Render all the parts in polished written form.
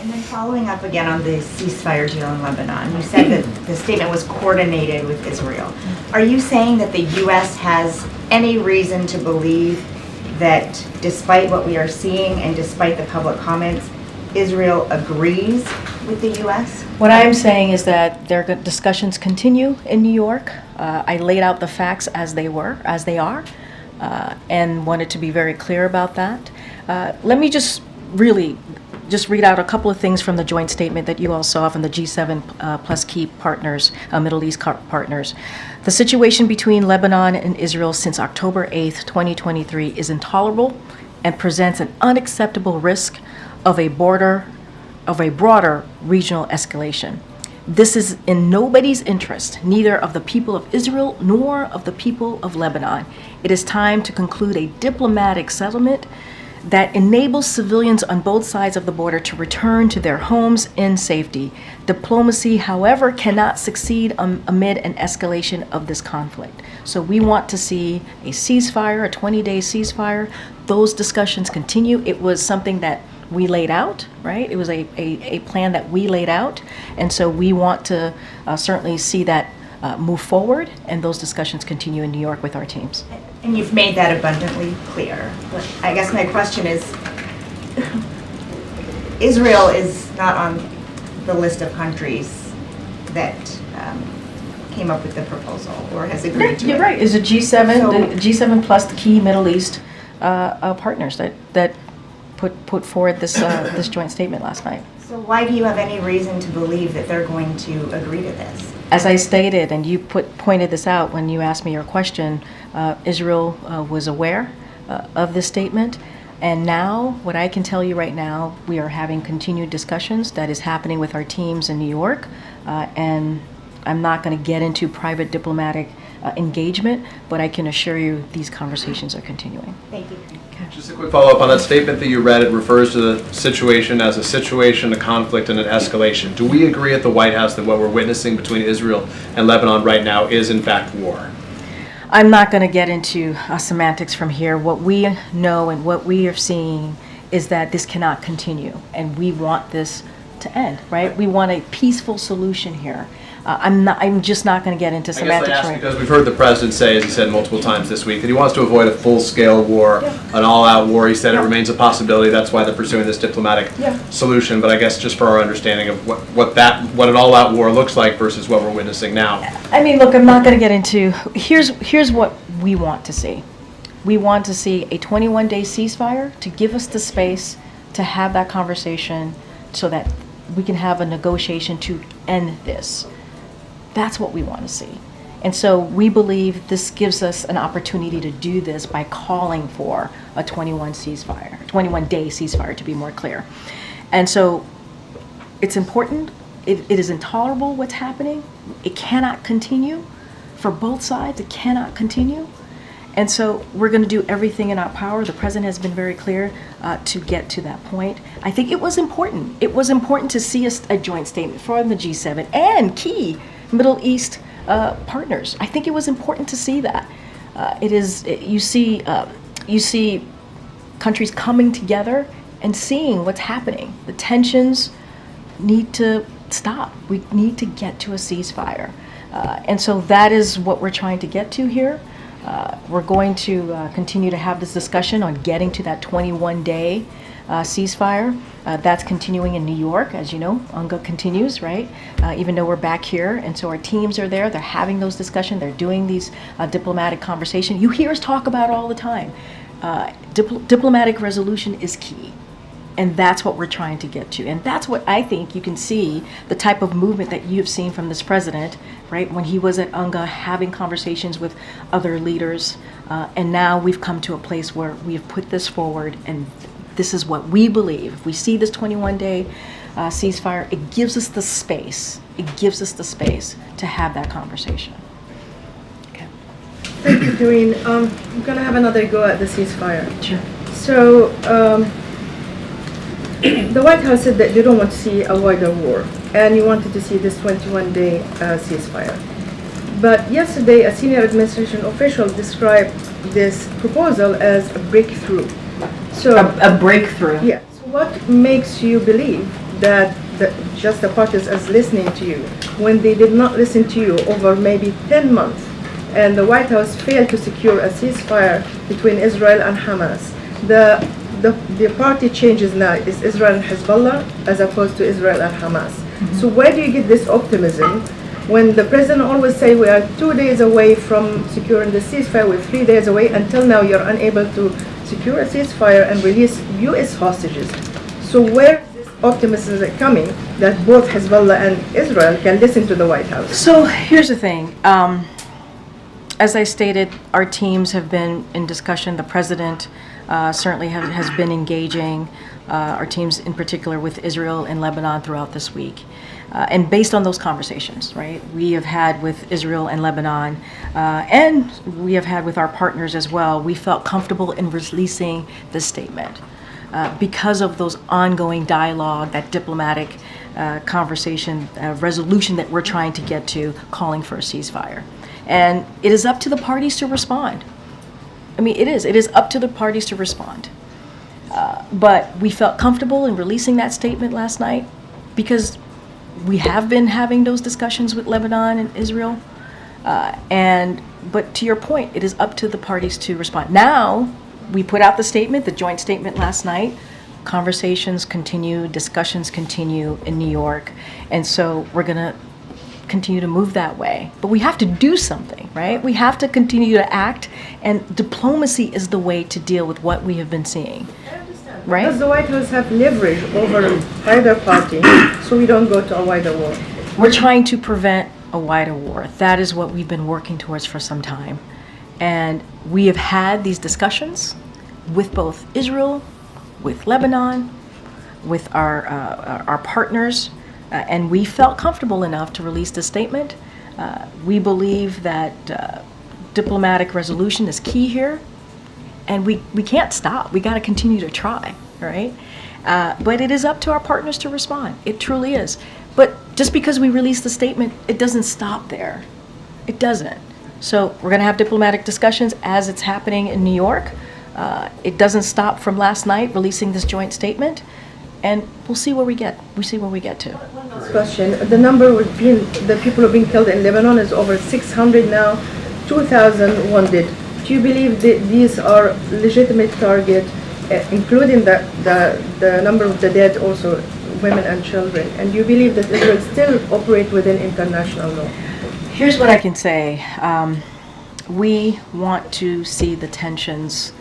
And then following up again on the ceasefire deal in Lebanon, you said that the statement was coordinated with Israel. Are you saying that the U.S. has any reason to believe that despite what we are seeing and despite the public comments, Israel agrees with the U.S.? What I'm saying is that their discussions continue in New York. I laid out the facts as they are, and wanted to be very clear about that. Let me just read out a couple of things from the joint statement that you all saw from the G7 plus key partners, Middle East partners. The situation between Lebanon and Israel since October 8th, 2023 is intolerable and presents an unacceptable risk of a broader regional escalation. This is in nobody's interest, neither of the people of Israel nor of the people of Lebanon. It is time to conclude a diplomatic settlement that enables civilians on both sides of the border to return to their homes in safety. Diplomacy, however, cannot succeed amid an escalation of this conflict. So we want to see a ceasefire, a 20-day ceasefire. Those discussions continue. It was something that we laid out, right? It was a plan that we laid out. And so we want to certainly see that move forward, and those discussions continue in New York with our teams. And you've made that abundantly clear. But I guess my question is, Israel is not on the list of countries that came up with the proposal or has agreed to it. You're right. Is a G7, the G7 plus the key Middle East partners that put forward this this joint statement last night. So why do you have any reason to believe that they're going to agree to this? As I stated, and you pointed this out when you asked me your question, Israel was aware of this statement. And now, what I can tell you right now, we are having continued discussions that is happening with our teams in New York. And I'm not going to get into private diplomatic engagement, but I can assure you these conversations are continuing. Thank you. Just a quick follow-up on that statement that you read. It refers to the situation as a situation, a conflict, and an escalation. Do we agree at the White House that what we're witnessing between Israel and Lebanon right now is in fact war? I'm not going to get into semantics from here. What we know and what we are seeing is that this cannot continue, and we want this to end, right? We want a peaceful solution here. I'm just not going to get into semantics. I guess I ask because we've heard the president say, as he said multiple times this week, that he wants to avoid a full-scale war, an all-out war. He said it remains a possibility. That's why they're pursuing this diplomatic solution. But I guess just for our understanding of what an all-out war looks like versus what we're witnessing now. I mean, look, I'm not going to get into. Here's what we want to see. We want to see a 21-day ceasefire to give us the space to have that conversation, so that we can have a negotiation to end this. That's what we want to see. And so we believe this gives us an opportunity to do this by calling for a 21-day ceasefire, to be more clear. And so it's important. It is intolerable what's happening. It cannot continue for both sides. It cannot continue. And so we're going to do everything in our power. The president has been very clear to get to that point. I think it was important. It was important to see a joint statement from the G7 and key Middle East partners. I think it was important to see that. You see countries coming together and seeing what's happening. The tensions need to stop. We need to get to a ceasefire. And so that is what we're trying to get to here. We're going to continue to have this discussion on getting to that 21-day ceasefire. That's continuing in New York, as you know. UNGA continues, right? Even though we're back here, and so our teams are there. They're having those discussions. They're doing these diplomatic conversations. You hear us talk about it all the time. Diplomatic resolution is key. And that's what we're trying to get to. And that's what I think you can see, the type of movement that you've seen from this president, right? When he was at UNGA having conversations with other leaders. And now we've come to a place where we've put this forward, and this is what we believe. If we see this 21-day ceasefire, it gives us the space. It gives us the space to have that conversation. Okay. Thank you, Karine. I'm going to have another go at the ceasefire. Sure. So, the White House said that they don't want to see a wider war, and you wanted to see this 21-day ceasefire. But yesterday, a senior administration official described this proposal as a breakthrough. So a breakthrough. Yes. What makes you believe that just the parties is listening to you, when they did not listen to you over maybe 10 months, and the White House failed to secure a ceasefire between Israel and Hamas. The party changes now is Israel and Hezbollah as opposed to Israel and Hamas. So where do you get this optimism when the president always say we are 2 days away from securing the ceasefire, we're 3 days away, until now you're unable to secure a ceasefire and release U.S. hostages. So where is this optimism coming that both Hezbollah and Israel can listen to the White House? So here's the thing. As I stated, our teams have been in discussion. The president certainly has been engaging our teams in particular with Israel and Lebanon throughout this week. And based on those conversations, right, we have had with Israel and Lebanon, and we have had with our partners as well, we felt comfortable in releasing this statement because of those ongoing dialogue, that diplomatic conversation, resolution that we're trying to get to, calling for a ceasefire. And it is up to the parties to respond. I mean, it is up to the parties to respond. But we felt comfortable in releasing that statement last night because we have been having those discussions with Lebanon and Israel. But to your point, it is up to the parties to respond. Now, we put out the statement, the joint statement last night. Conversations continue, discussions continue in New York. And so we're going to continue to move that way. But we have to do something, right? We have to continue to act, and diplomacy is the way to deal with what we have been seeing. Right? Does the White House have leverage over either party so we don't go to a wider war? We're trying to prevent a wider war. That is what we've been working towards for some time. And we have had these discussions with both Israel, with Lebanon, with our partners, and we felt comfortable enough to release this statement. We believe that diplomatic resolution is key here, and we can't stop. We got to continue to try, right? But it is up to our partners to respond. It truly is. But just because we release the statement, it doesn't stop there. It doesn't. So we're going to have diplomatic discussions as it's happening in New York. It doesn't stop from last night releasing this joint statement, and we'll see where we get. We see where we get to. Question: the number the people who've been killed in Lebanon is over 600 now, 2,000 wounded. Do you believe that these are legitimate target, including the number of the dead, also women and children? And do you believe that Israel still operate within international law? Here's what I can say. We want to see the tensions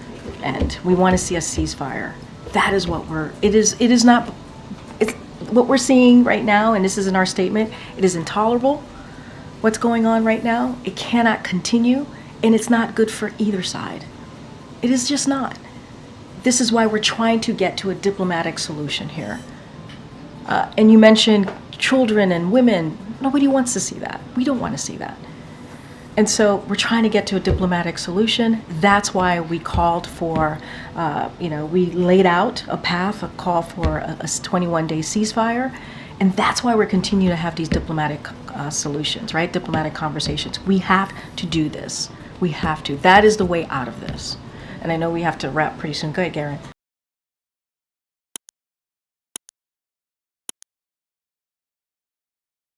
end. We want to see a ceasefire. That is what it's what we're seeing right now, and this is in our statement. It is intolerable what's going on right now. It cannot continue, and it's not good for either side. It is just not. This is why we're trying to get to a diplomatic solution here. And you mentioned children and women. Nobody wants to see that. We don't want to see that. And so we're trying to get to a diplomatic solution. That's why we called for, we laid out a path, a call for a 21-day ceasefire. And that's why we're continuing to have these diplomatic solutions, right? Diplomatic conversations. We have to do this. We have to. That is the way out of this. And I know we have to wrap pretty soon. Go ahead, Karine.